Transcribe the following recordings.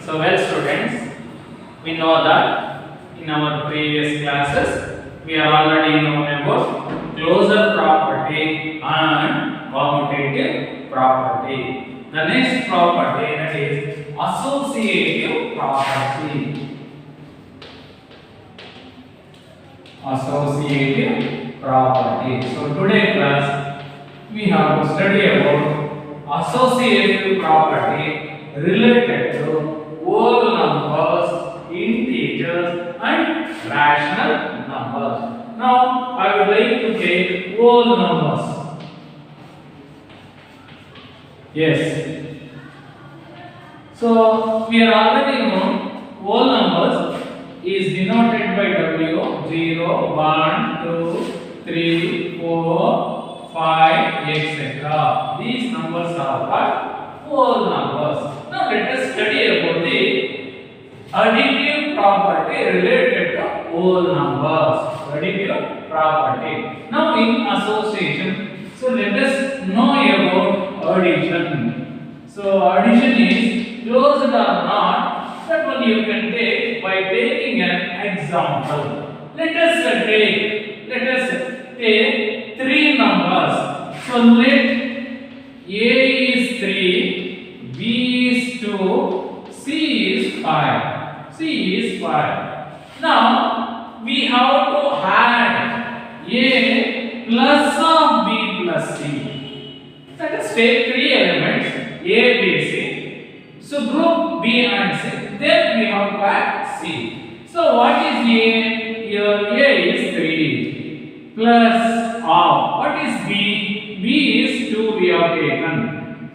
So well students, we know that in our previous classes we are already known about closure property and commutative property. The next property, that is associative property. Associative property. So today class we have to study about associative property related to whole numbers, integers and rational numbers. Now I would like to take whole numbers. Yes. So we are already known whole numbers is denoted by W 0, 1, 2, 3, 4, 5, etc. These numbers are called whole numbers. Now let us study about the additive property related to whole numbers. Additive property. Now in association, so let us know about addition. So addition is closed or not. That one you can take by taking an example. Let us take three numbers. So let A is 3, B is 2, C is 5. C is 5. Now we have to add A plus of B plus C. Let us take three elements A, B, C. So group B and C. Then we have to add C. So what is A? Here A is 3 plus of what is B? B is 2 we have taken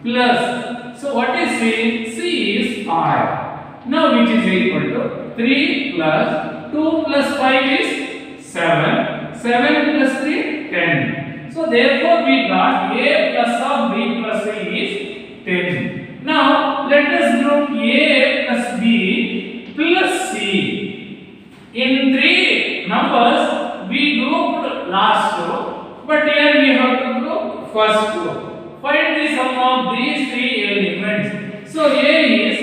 plus. So what is C? C is 5. Now which is equal to 3 plus 2 plus 5 is 7. 7 plus 3 10. So therefore we got A plus of B plus C is 10. Now let us group A plus B plus C. In three numbers we grouped last two, but here we have to group first two. Find the sum of these three elements. So A is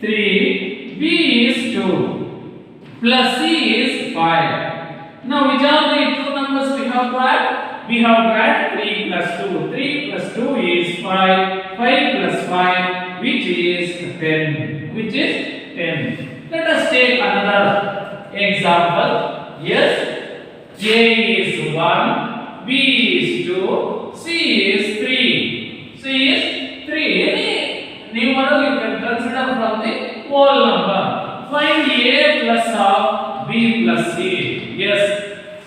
3, B is 2, plus C is 5. Now which are the two numbers we have to add? We have to add 3 plus 2. 3 plus 2 is 5. 5 plus 5, which is 10. Which is 10. Let us take another example. Yes, A is 1, B is 2, C is 3. C is 3. Any numeral you can consider from the whole number. Find A plus of B plus C. Yes,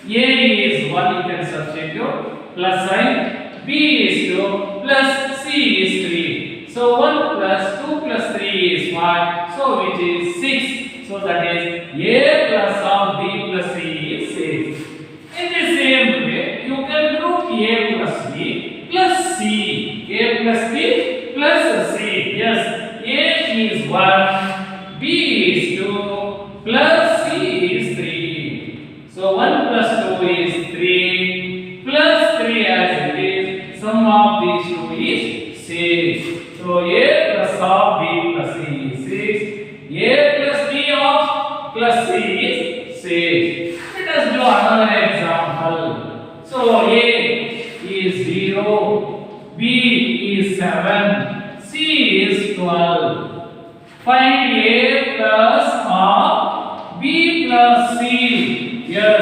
A is 1, you can substitute, plus sign, B is 2, plus C is 3. So 1 plus 2 plus 3 is 5. So which is 6. So that is A plus of B plus C is 6. In the same way, you can group A plus B plus C. A plus B plus C. Yes, A is 1, B is 2, plus C is 3. So 1 plus 2 is 3, plus 3 as it is. Sum of these two is 6. So A plus of B plus C is 6. A plus B of plus C is 6. Let us do another example. So A is 0, B is 7, C is 12. Find A plus of B plus C. Yes,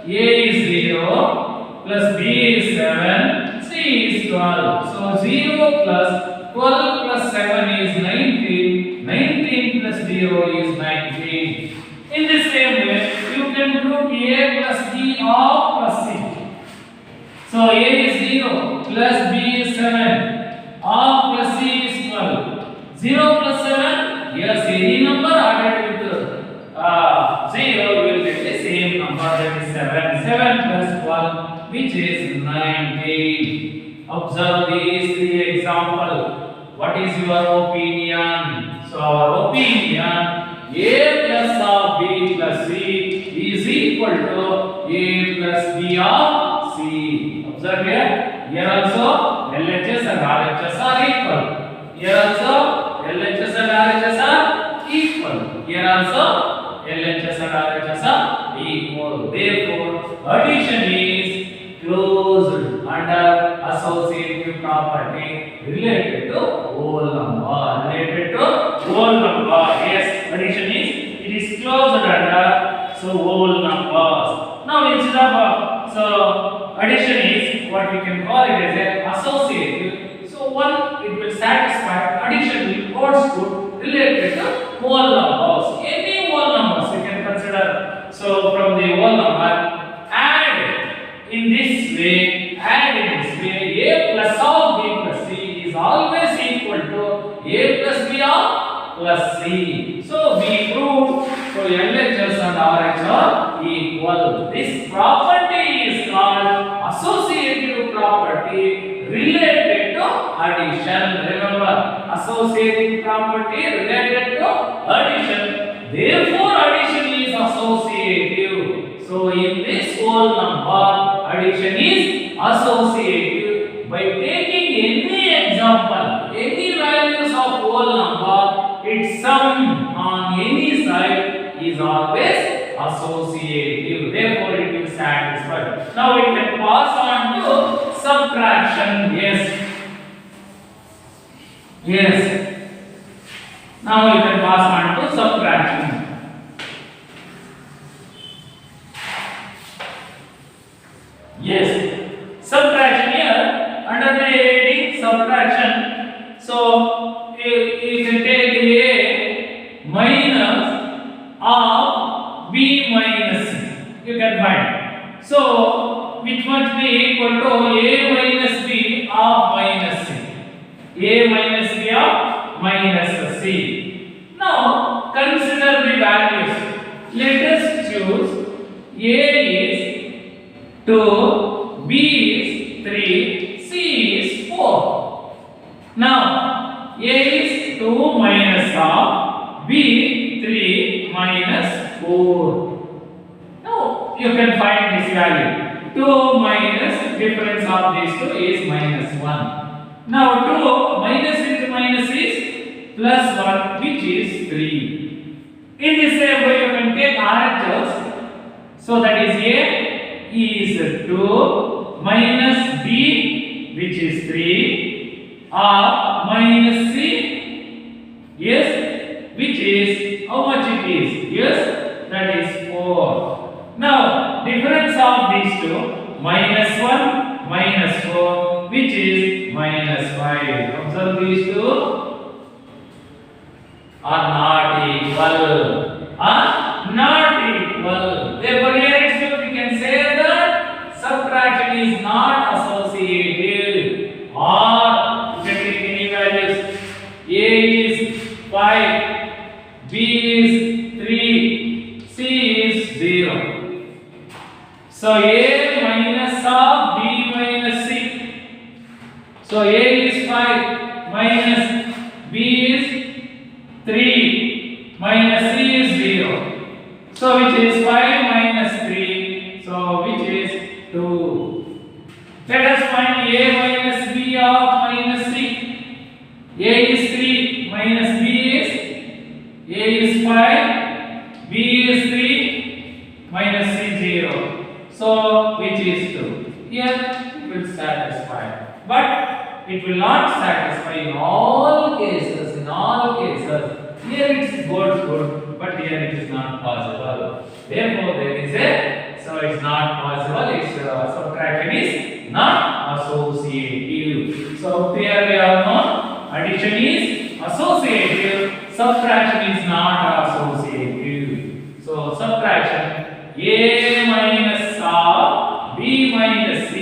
A is 0, plus B is 7, C is 12. So 0 plus 12 plus 7 is 19. 19 plus 0 is 19. In the same way, you can group A plus B of plus C. So A is 0, plus B is 7, of plus C is 12. 0 plus 7, yes, any number added with 0, you will get the same number, that is 7. 7 plus 12, which is 19. Observe these three examples. What is your opinion? So our opinion, A plus of B plus C is equal to A plus B of C. Observe here. Here also LHS and RHS are equal. Here also LHS and RHS are Here also LHS and RHS are equal. Therefore, addition is closed under associative property related to whole number. Related to whole number. Yes, addition is closed under whole numbers. Now instead of addition is what we can call it as a associative. So one it will satisfy, addition will holds good related to whole numbers. Any whole numbers you can consider. So from the whole number, add in this way, a plus of b plus c is always equal to a plus b of plus c. So we proved so LHS and RH are equal. This property is called associative property related to addition. Remember, associative property related to addition. Therefore, addition is associative. So in this whole number, addition is associative. By taking any example, any values of whole number, its sum on any side is always associative. Therefore, it will satisfy. Now we can pass on to subtraction. Yes. Now we can pass on to subtraction. Yes. Subtraction here under the heading subtraction. So you can take a minus of b minus c. You can find. So which must be equal to a minus b of minus c. A minus b of minus c. Now consider the values. Let us choose a is 2, b is 3, c is 4. Now a is 2 minus of b 3 minus 4. Now you can find this value. 2 minus difference of these two is minus 1. Now 2 minus into minus is plus 1, which is 3. In the same way you can take RHS. So that is a is 2 minus b, which is 3, or minus c, yes, which is how much it is? Yes, that is 4. Now difference of these two, minus 1 minus 4, which is minus 5. Observe these two are not equal. Therefore here itself we can say that subtraction is not associative. Or you can take any values. A is 5, b is 3, c is 0. So a minus of b minus c. So a is 5 minus b is 3 minus c is 0. So which is 5 minus 3. So which is 2. Let us find a minus b of minus c. A is 3 minus b is a is 5, b is 3 minus c 0. So which is 2. Here it will satisfy. But it will not satisfy in all cases. Here it is good, but here it is not possible. Therefore, there is a, so it's not possible. Its subtraction is not associative. So here we have known addition is associative, subtraction is not associative. So subtraction a minus of b minus c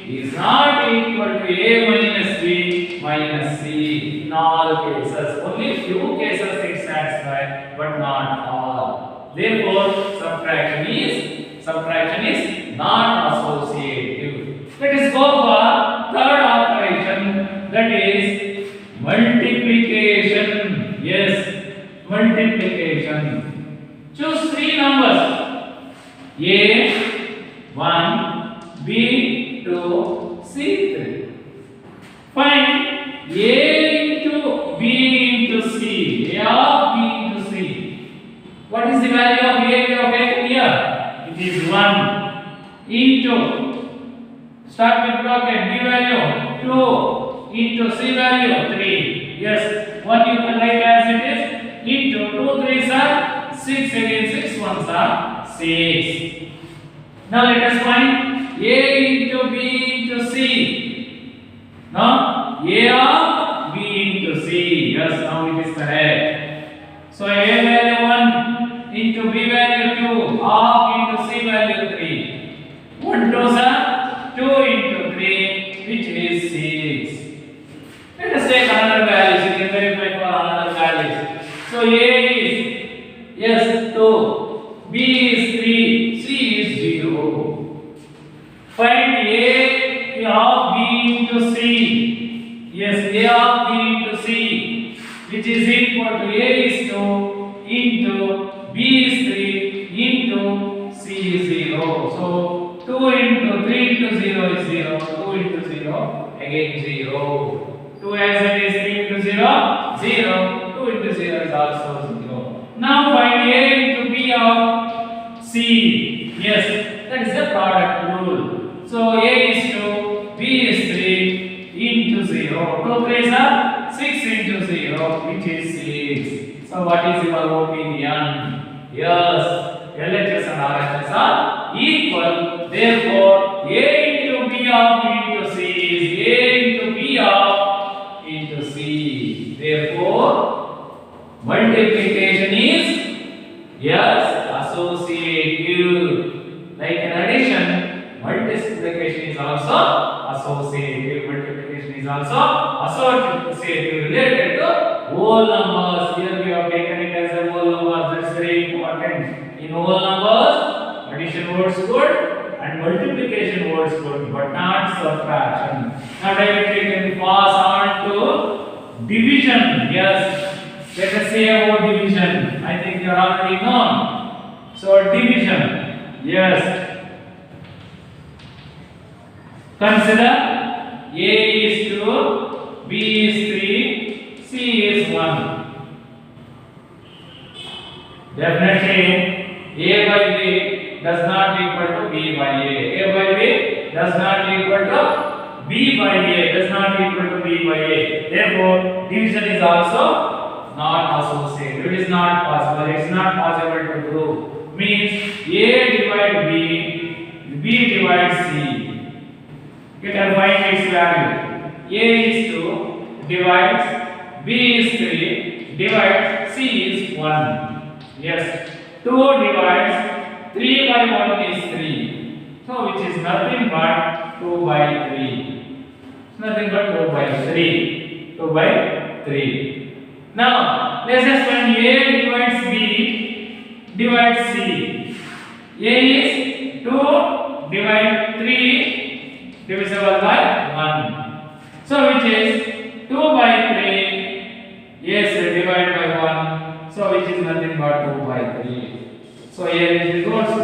is not equal to a minus b minus c in all cases. Only few cases it satisfies, but not all. Therefore, subtraction is not associative. Let us go for third operation, that is multiplication. Yes, multiplication. Choose three numbers. A 1, B 2, C 3. Find A into B into C. A of B into C. is 1 into, start with bracket, B value 2 into C value 3. Yes, 1 you can write as it is into 2 3s are 6, again 6 1s are 6. Now let us find A into B into C. Now A of B into C. Yes, now it is correct. So A value 1 into B value 2 half into C value 3. 1 2s are 2 into 3, which is 6. Let us take another values. You can verify for another values. So A is, yes, 2, B is 3, C is 0. Find A of B into C. Yes, A of B into C, which is equal to A is 2 into B is 3 into C is 0. So 2 into 3 into 0 is 0. 2 into 0 again 0. 2 as it is 3 into 0 0. 2 into 0 is also 0. Now find A into B of C. Yes, that is the product rule. So A is 2, B is 3 into 0. 2 3s are 6 into 0, which is 6. So what is your opinion? Yes, LHS and RHS are equal. Therefore, A into B of B into C is A into B of into C. Therefore, multiplication is, yes, associative. Like an addition, multiplication is also associative. Multiplication is also associative related to whole numbers. Here we have taken it as a whole number. That's very important. In whole numbers, addition works good and multiplication works good, but not subtraction. Now directly we can pass on to division. Yes, let us say about division. I think you are already known. So division. Yes. Consider A is 2, B is 3, C is 1. Definitely A by B does not equal to B by A. A by B does not equal to B by A. Does not equal to B by A. Therefore, division is also not associated. It is not possible. It is not possible to do. Means A divide B, B divides C. You can find its value. A is 2, divides, B is 3, divides, C is 1. Yes, 2 divides, 3 by 1 is 3. So which is nothing but 2 by 3. Nothing but 2 by 3. 2 by 3. Now, let us find A divides B divides C. A is 2 divided 3 divisible by 1. So which is 2 by 3. Yes, divided by 1. So which is nothing but 2 by 3. So here it is also.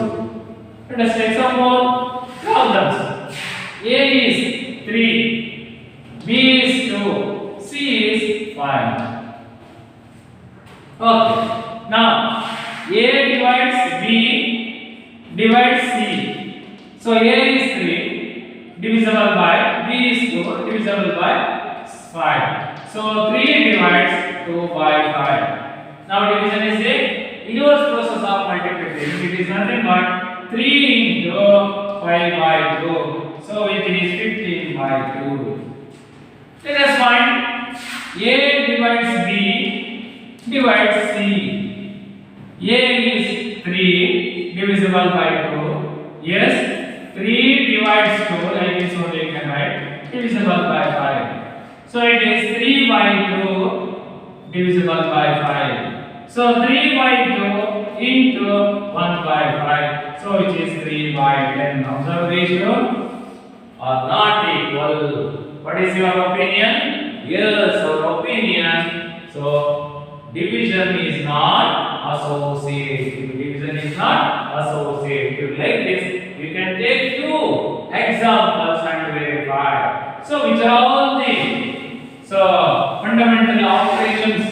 Let us take some more problems. A is 3, B is 2, C is 5. Okay. Now A divides B divides C. So A is 3 divisible by, B is 2 divisible by 5. So 3 divides 2 by 5. Now division is the inverse process of multiplication. It is nothing but 3 into 5 by 2. So it is 15 by 2. Let us find A divides B divides C. A is 3 divisible by 2. Yes, 3 divides 2, like this only you can write, divisible by 5. So it is 3 by 2 divisible by 5. So 3 by 2 into 1 by 5. So it is 3 by 10. Observe ratio are not equal. What is your opinion? Yes, our opinion. So division is not associative. Division is not associative. Like this, you can take 2 examples and verify. So which are all the fundamental operations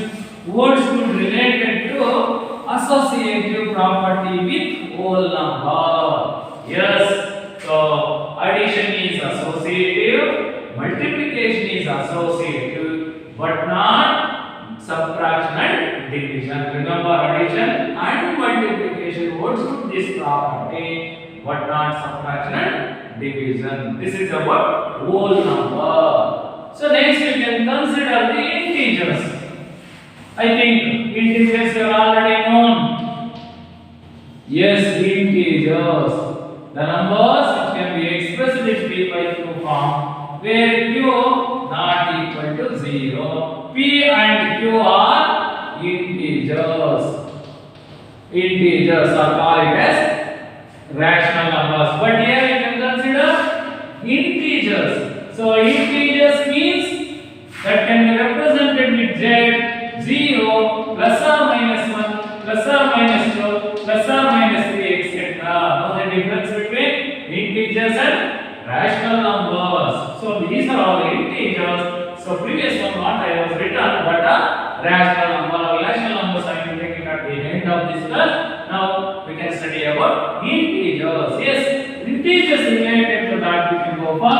words could related to associative property with whole number. Yes. So addition is associative, multiplication is associative, but not subtraction and division. Remember, addition and multiplication holds to this property, but not subtraction and division. This is about whole number. So next we can consider the integers. I think integers are already known. Yes, integers. The numbers which can be expressed in P by Q form, where Q not equal to 0. P and Q are integers. Integers are called as rational numbers. But here you can consider integers. So integers means that can be represented with Z, 0, plus or minus 1, plus or minus 2, plus or minus 3, etc. Know the difference between integers and rational numbers. So these are all integers. So previous one what I was written, but a rational number, rational numbers I will take it at the end of this class. Now we can study about integers. Yes, integers related to that we can go for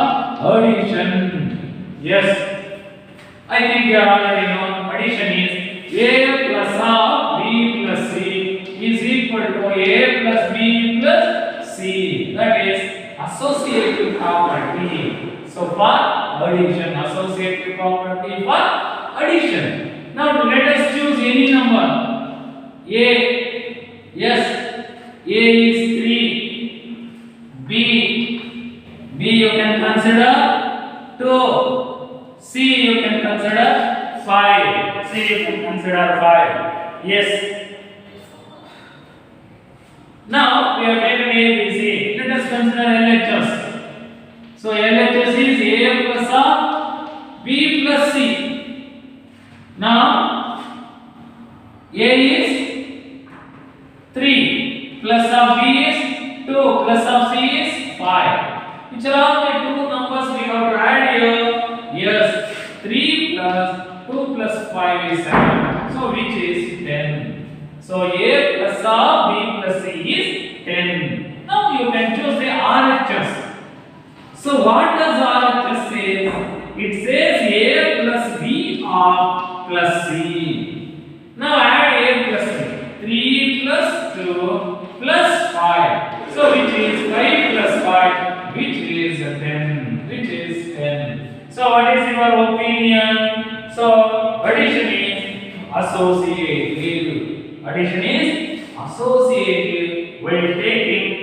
addition. Yes, I think you are already known. Addition is a plus of b plus c is equal to a plus b plus c. That is associative property. So for addition, associative property for addition. Now let us choose any number. A, yes, A is 3. B you can consider 2. C you can consider 5. C you can consider 5. Yes. Now we have taken A, B, C. Let us consider LHS. So LHS is A plus of B plus C. Now A is 3, plus of B is 2, plus of C is 5. Which are all the two numbers we have to add here? Yes, 3 plus 2 plus 5 is 7. So which is 10. So A plus of B plus C is 10. Now you can choose the RHS. So what does RHS say? It says A plus B of plus C. Now add A plus C. 3 plus 2 plus 5. So which is 5 plus 5, which is 10. Which is 10. So what is your opinion? So addition is associative. Addition is associative. While taking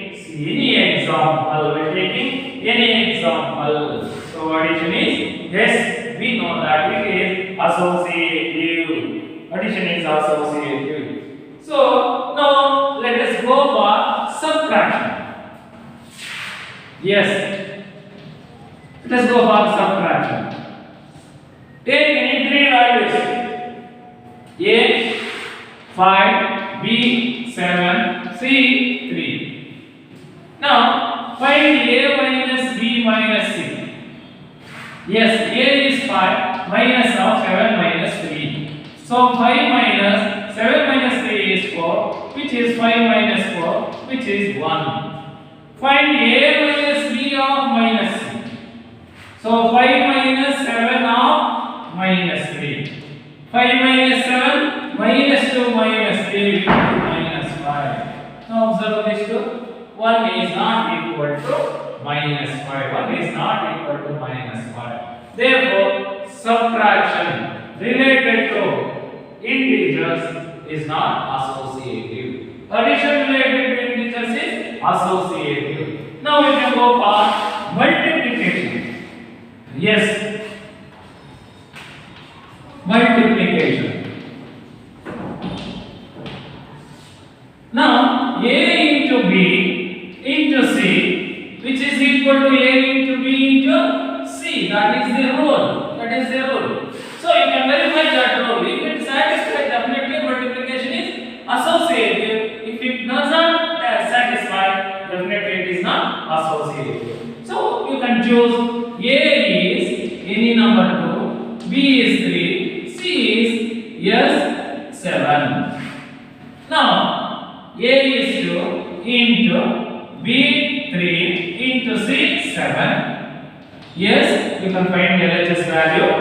any example. So addition is, yes, we know that it is associative. Addition is associative. So now let us go for subtraction. Yes, let us go for subtraction. Take any three values: A 5, B 7, C 3. Now find A minus B minus C. Yes, A is 5, minus of 7 minus 3. So 5 minus 7 minus 3 is 4, which is 5 minus 4, which is 1. Find A minus B of minus C. So 5 minus 7 of minus 3. 5 minus 7 minus 2 minus 3 which is minus 5. Now observe this two. 1 is not equal to minus 5. 1 is not equal to minus 5. Therefore, subtraction related to integers is not associative. Addition related to integers is associative. Now we can go for multiplication. Yes. Multiplication. Now A into B into C, which is equal to A into B into C. That is the rule. That is the rule. So you can verify that rule. If it satisfies, definitely multiplication is associative. If it doesn't satisfy, definitely it is not associative. So you can choose A is any number 2, B is 3, C is 7. Now A is 2 into B 3 into C 7. Yes, you can find LHS value.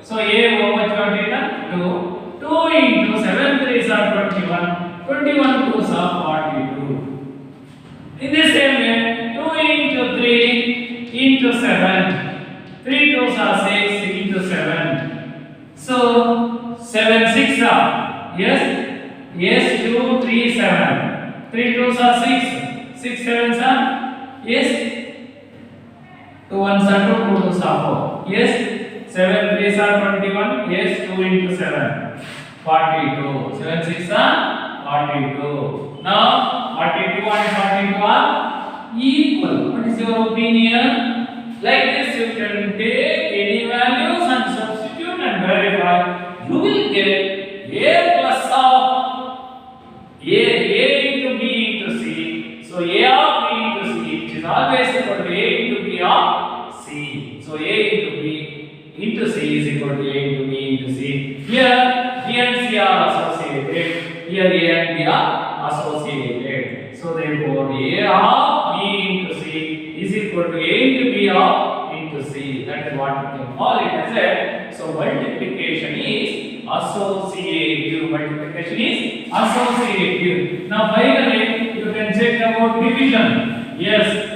So A how much you have taken? 2. 2 into 7 3s are 21. 21 2s are 42. In the same way, 2 into 3 into 7. 3 2s are 6 into 7. So 7 6 are. Yes, 2 3 7. 3 2s are 6. 6 7s are. Yes. 2 1s are 2, 2 2s are 4. Yes, 7 3s are 21. Yes, 2 into 7, 42. 7 6 are 42. Now, 42 and 42 are equal. What is your opinion? Like this, you can take any values and substitute and verify. You will get A plus of A into B into C. So, A of B into C, which is always equal to A into B of C. So A into B into C is equal to A into B into C. Here B and C are associated. Here A and B are associated. So therefore A of B into C is equal to A into B of into C. That is what we can call it as a. So multiplication is associative. Multiplication is associative. Now finally you can check about division. Yes.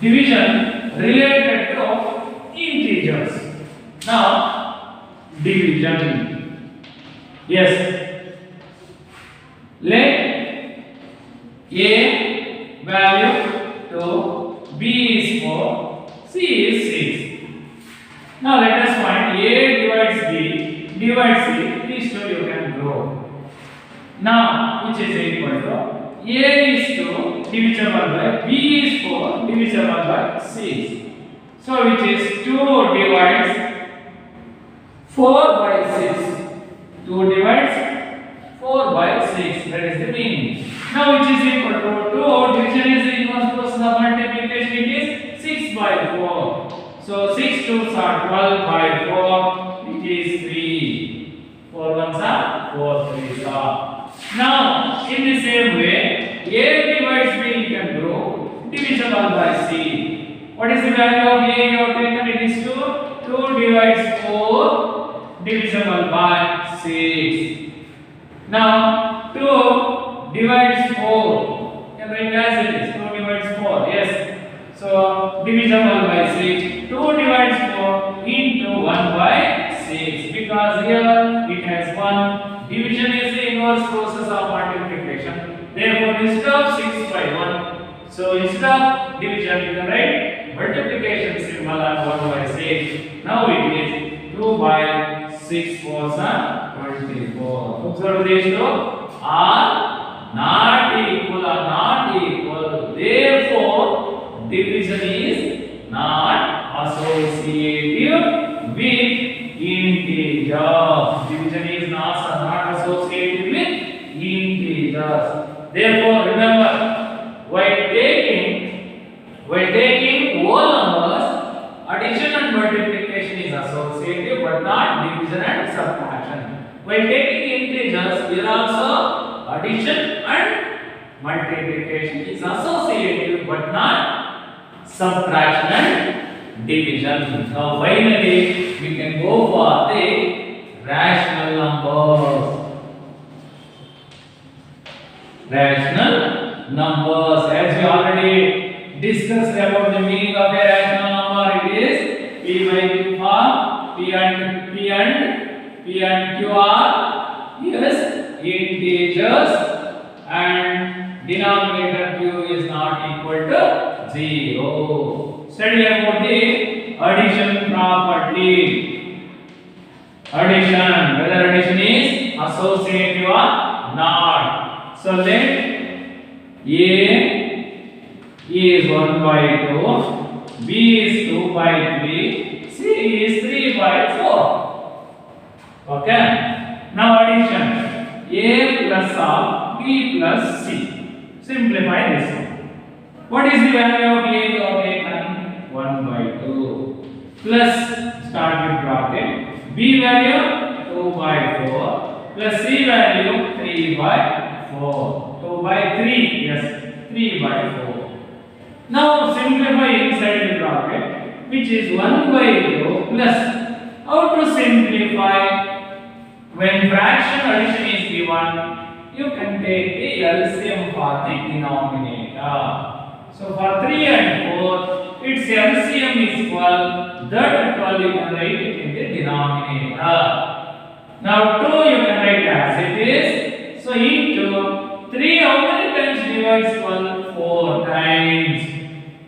Division related to integers. Now, division. Yes. Let A value to B is 4, C is 6. Now let us find A divides B divides C. These two you can grow. Now, which is equal to A is 2 divisible by B is 4 divisible by 6. So which is 2 divides 4 by 6. 2 divides 4 by 6. That is the meaning. Now which is equal to 2 division is the inverse process of multiplication. It is 6 by 4. So 6 2s are 12 by 4. It is 3. 4 1s are 4 3s are. Now, in the same way, A divides B you can grow divisible by C. What is the value of A you have taken? It is 2. 2 divides 4 divisible by 6. Now, 2 divides 4. You can write as it is. 2 divides 4. Yes. So, divisible by 6. 2 divides 4 into 1 by 6. Because here it has 1. Division is the inverse process of multiplication. Therefore, instead of 6 by 1, so instead of division, you can write multiplication symbol and 1 by 6. Now it is 2 by 6 4s are 24. Observe these two are not equal. Therefore, division is not associative with integers. Division is not associated with integers. Therefore, remember, while taking whole numbers, addition and multiplication is associative, but not division and subtraction. While taking integers, here also addition and multiplication is associative, but not subtraction and division. Now finally we can go for the rational numbers. Rational numbers, as we already discussed about the meaning of a rational number, it is P by Q form. P and Q are integers and denominator Q is not equal to 0. Study about the addition property. Addition, whether addition is associative or not. So let A is 1 by 2, B is 2 by 3, C is 3 by 4. Okay. Now addition, A plus of B plus C. Simplify this one. What is the value of A you have taken? 1 by 2 plus, start with bracket, B value 2 by 4 plus C value 3 by 4. 2 by 3, yes, 3 by 4. Now simplify inside the bracket, which is 1 by 2 plus. How to simplify? When fraction addition is given, you can take the LCM for the denominator. So for 3 and 4, its LCM is 12. That 12 you can write it in the denominator. Now 2 you can write as it is. So into 3, how many times divides 12? 4 times.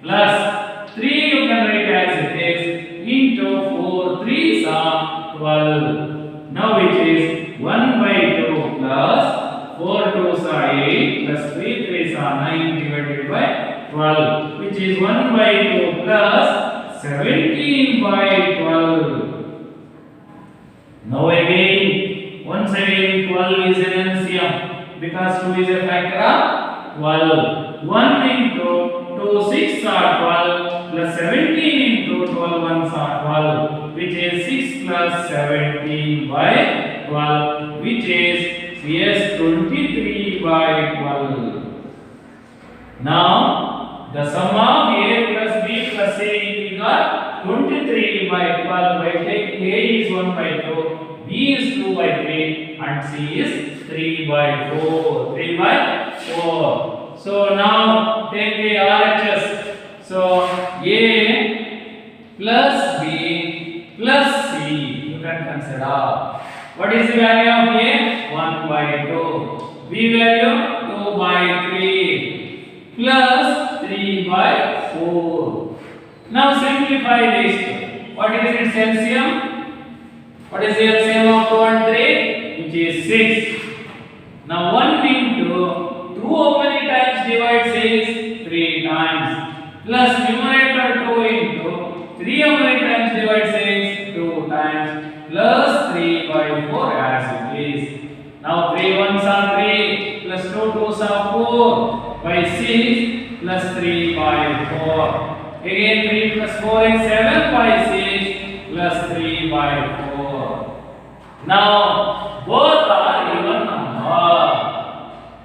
Plus 3 you can write as it is. Into 4 3s are 12. Now which is 1 by 2 plus 4 2s are 8 plus 3 3s are 9 divided by 12, which is 1 by 2 plus 17 by 12. Now again, once again 12 is an LCM because 2 is a factor of 12. 1 into 2 6 are 12 plus 17 into 12 ones are 12, which is 6 plus 17 by 12, which is yes 23 by 12. Now the sum of a plus b plus c we got 23 by 12 by taking a is 1 by 2, b is 2 by 3 and c is 3 by 4. 3 by 4. So now take the RHS. So a plus b plus c you can consider. What is the value of a? 1 by 2. B value 2 by 3 plus 3 by 4. Now simplify this. What is its LCM? What is the LCM of 2 and 3? Which is 6. Now 1 into 2 how many times divides 6? 3 times. Plus numerator 2 into 3 how many times divides 6? 2 times. Plus 3 by 4 as it is. Now 3 ones are 3 plus 2 twos are 4 by 6 plus 3 by 4. Again 3 plus 4 is 7 by 6 plus 3 by 4. Now both are even number.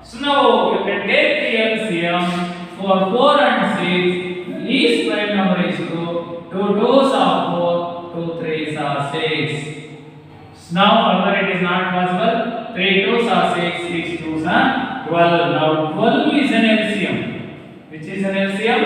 So now you can take the LCM for 4 and 6. Least prime number is 2. 2 twos are 4. 2 threes are 6. Now further it is not possible. 3 twos are 6. 6 twos are 12. Now 12 is an LCM. Which is an LCM?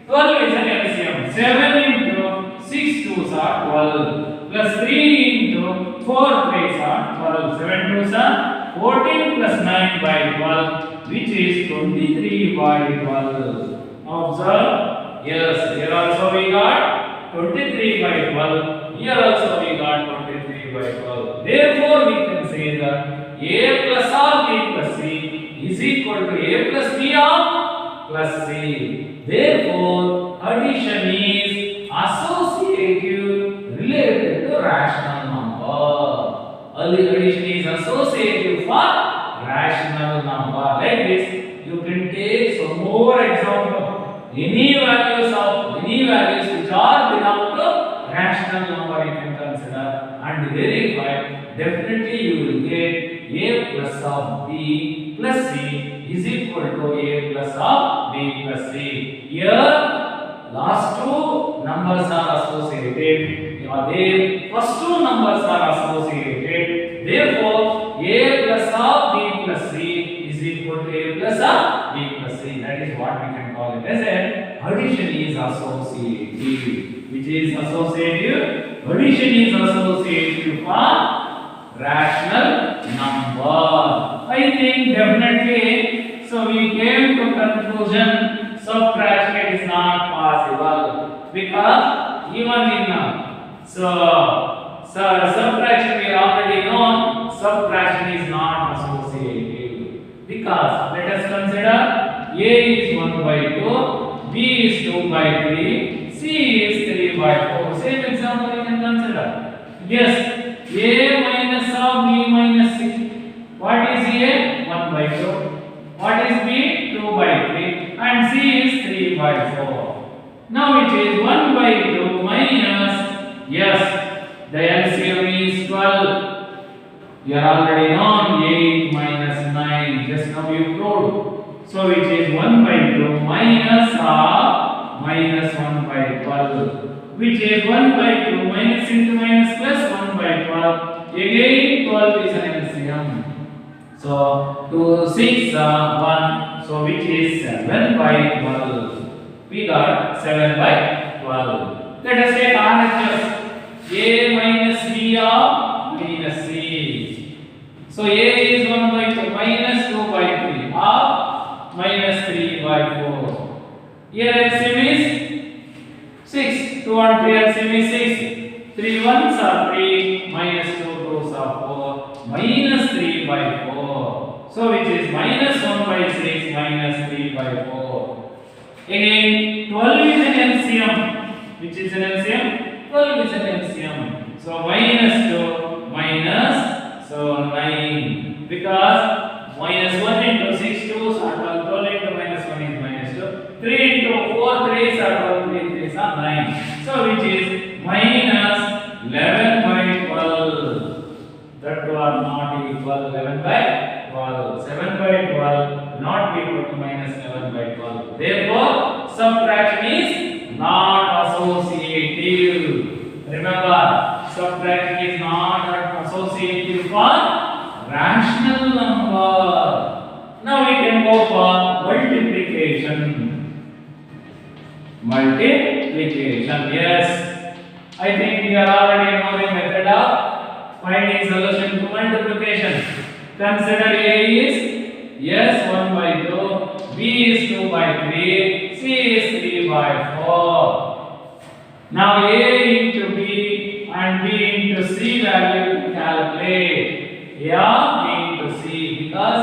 12 is an LCM. 7 into 6 twos are 12. Plus 3 into 4 threes are 12. 7 twos are 14 plus 9 by 12, which is 23 by 12. Now observe. Yes, here also we got 23 by 12. Here also we got 23 by 12. Therefore, we can say that a plus of b plus c is equal to a plus b of plus c. Therefore, addition is associative related to rational number. Addition is associative for rational number. Like this, you can take some more example. Any values which are belong to rational number you can consider and verify. Definitely you will get a plus of b plus c is equal to a plus of b plus c. Here last two numbers are associated. Their first two numbers are associated. Therefore, a plus of b plus c is equal to a plus of b plus c. That is what we can call it as an addition is associative. Which is associative? Addition is associative for rational number. I think definitely. So we came to conclusion subtraction is not possible because even in subtraction we already know subtraction is not associative because let us consider a is 1 by 2, b is 2 by 3, c is 3 by 4. Same example you can consider. Yes, a minus of b minus c. What is a? 1 by 2. What is b? 2 by 3 and c is 3 by 4. Now it is 1 by 2 minus, yes, the LCM is 12. You are already known 8 minus 9. Just now you proved. So which is 1 by 2 minus half minus 1 by 12. Which is 1 by 2 minus into minus plus 1 by 12. Again 12 is an LCM. So 2 6 1. So which is 7 by 12. We got 7 by 12. Let us take RHS. A minus B of minus C. So A is 1 by 2 minus 2 by 3 of minus 3 by 4. Here LCM is 6. 2 and 3 LCM is 6. 3 ones are 3 minus 2 twos are 4 minus 3 by 4. So which is minus 1 by 6 minus 3 by 4. Again 12 is an LCM. Which is an LCM? 12 is an LCM. So minus 2 minus so 9 because minus 1 into 6 2s are 12. 12 into minus 1 is minus 2. 3 into 4 3s are 12. 3 3s are 9. So which is minus 11 by 12. That two are not equal. 11 by 12. 7 by 12 not equal to minus 11 by 12. Therefore subtraction is not associative. Remember, subtraction is not associative for rational number. Now we can go for multiplication. Multiplication, yes. I think we are already knowing method of finding solution to multiplication. Consider A is yes 1 by 2, B is 2 by 3, C is 3 by 4. Now A into B and B into C value to calculate. A of B into C because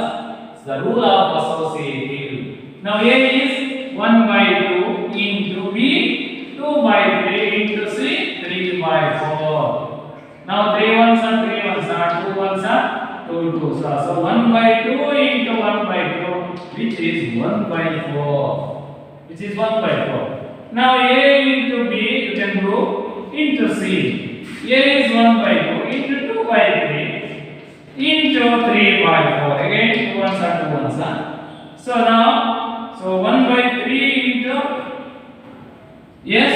it's the rule of associative. Now A is 1 by 2 into B, 2 by 3 into C, 3 by 4. Now 3 ones are 3 ones are 2 ones are 2 twos are. So 1 by 2 into 1 by 2 which is 1 by 4. Which is 1 by 4. Now A into B you can do into C. A is 1 by 2 into 2 by 3 into 3 by 4. Again 2 ones are 2 ones are. So now so 1 by 3 into yes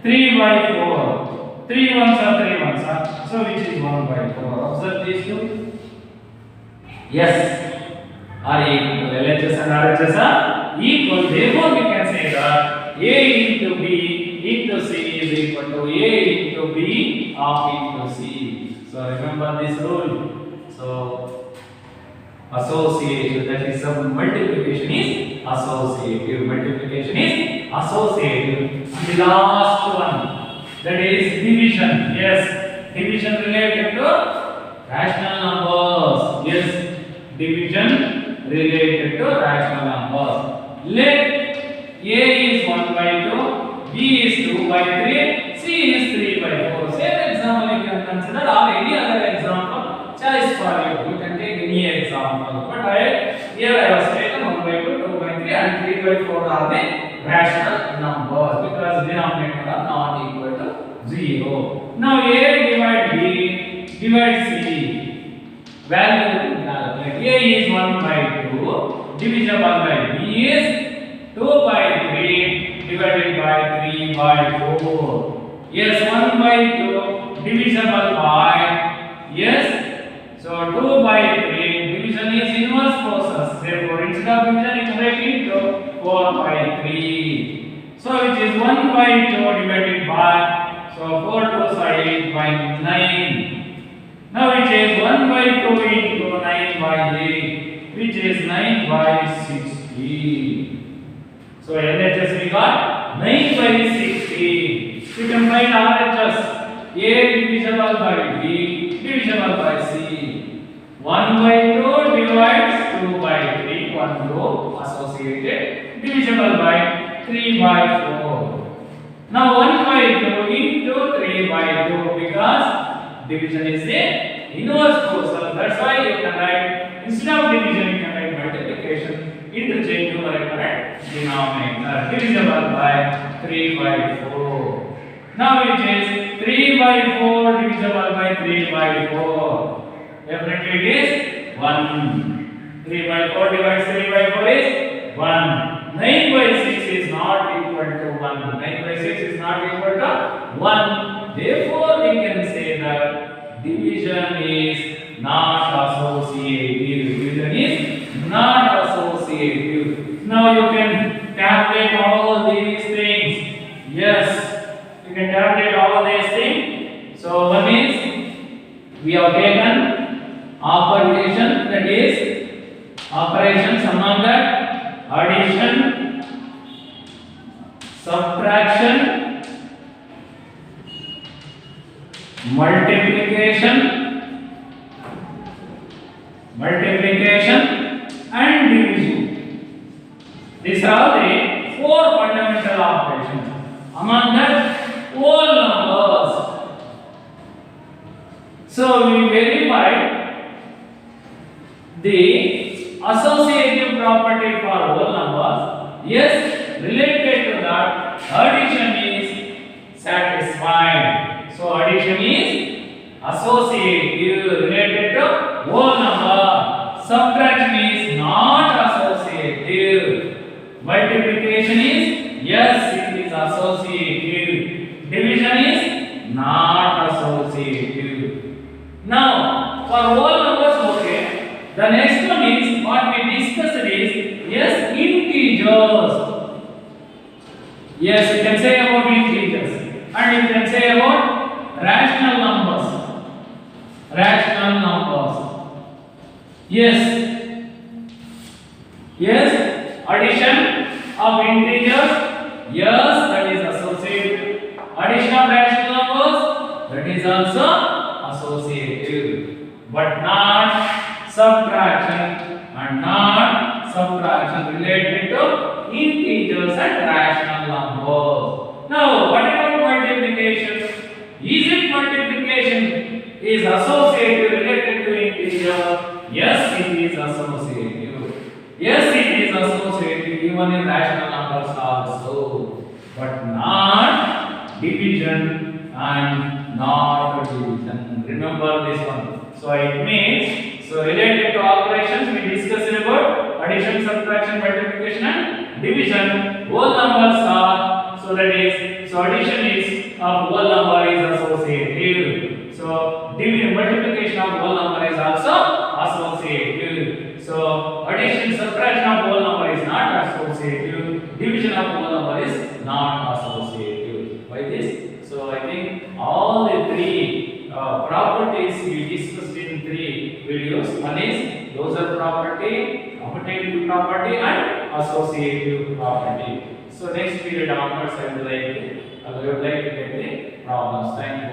3 by 4. 3 ones are 3 ones are. So which is 1 by 4. Observe these two. Yes. Are equal. LHS and RHS are equal. Therefore we can say that A into B into C is equal to A into B of into C. So remember this rule. So associative, that is multiplication is associative. Multiplication is associative. And the last one, that is division. Yes, division related to rational numbers. Yes, division related to rational numbers. Let A is 1 by 2, B is 2 by 3, C is 3 by 4. Same example you can consider or any other example choice for you. You can take any example. But here I was taken 1 by 2, 2 by 3 and 3 by 4 are the rational numbers because denominator are not equal to 0. Now A divide B divide C. Value to calculate. A is 1 by 2, divisible by B is 2 by 3 divided by 3 by 4. Yes, 1 by 2 divisible by yes. So 2 by 3 division is inverse process. Therefore, instead of division, you can write into 4 by 3. So which is 1 by 2 divided by so 4 2s are 8 by 9. Now which is 1 by 2 into 9 by 8, which is 9 by 16. So LHS we got 9 by 16. You can find RHS. A divisible by B divisible by C. 1 by 2 divides 2 by 3. 1 row associated divisible by 3 by 4. Now 1 by 2 into 3 by 2 because division is the inverse process. That's why you can write instead of division you can write multiplication. Interchange numerator and denominator. Divisible by 3 by 4. Now it is 3 by 4 divisible by 3 by 4. Definitely it is 1. 3 by 4 divides 3 by 4 is 1. 9 by 6 is not equal to 1. 9 by 6 is not equal to 1. Therefore, we can say that division is not associative. Division is not associative. Now you can tabulate all these things. Yes, you can tabulate all these things. So one is we have taken operation, that is operations among that addition, subtraction, multiplication and division. These are the four fundamental operations among that whole numbers. So we verify the associative property for whole numbers. Yes, related to that, addition is satisfied. So addition is associative related to whole number. Subtraction is not associative. Multiplication is, yes, it is associative. Division is not associative. Now, for whole numbers, okay. The next one is what we discussed is, yes, integers. Yes, you can say about integers, and you can say about rational numbers. Rational numbers. Yes. Yes, addition of integers. Yes, that is associative. Addition of rational numbers, that is also associative, but not subtraction and not subtraction related to integers and rational numbers. Now, what about multiplication? Is it multiplication is associative related to integer? Yes, it is associative. Yes, it is associative even in rational numbers also, but not division and not division. Remember this one. So it means, so related to operations we discussed about addition, subtraction, multiplication and division. Whole numbers are, so that is, so addition is of whole number is associative. So multiplication of whole number is also associative. So addition, subtraction of whole number is not associative. Division of whole number is not associative. Why this? So I think all the three properties we discussed in three videos. One is closure property, commutative property and associative property. So next period onwards I would like to take the problems. Thank you.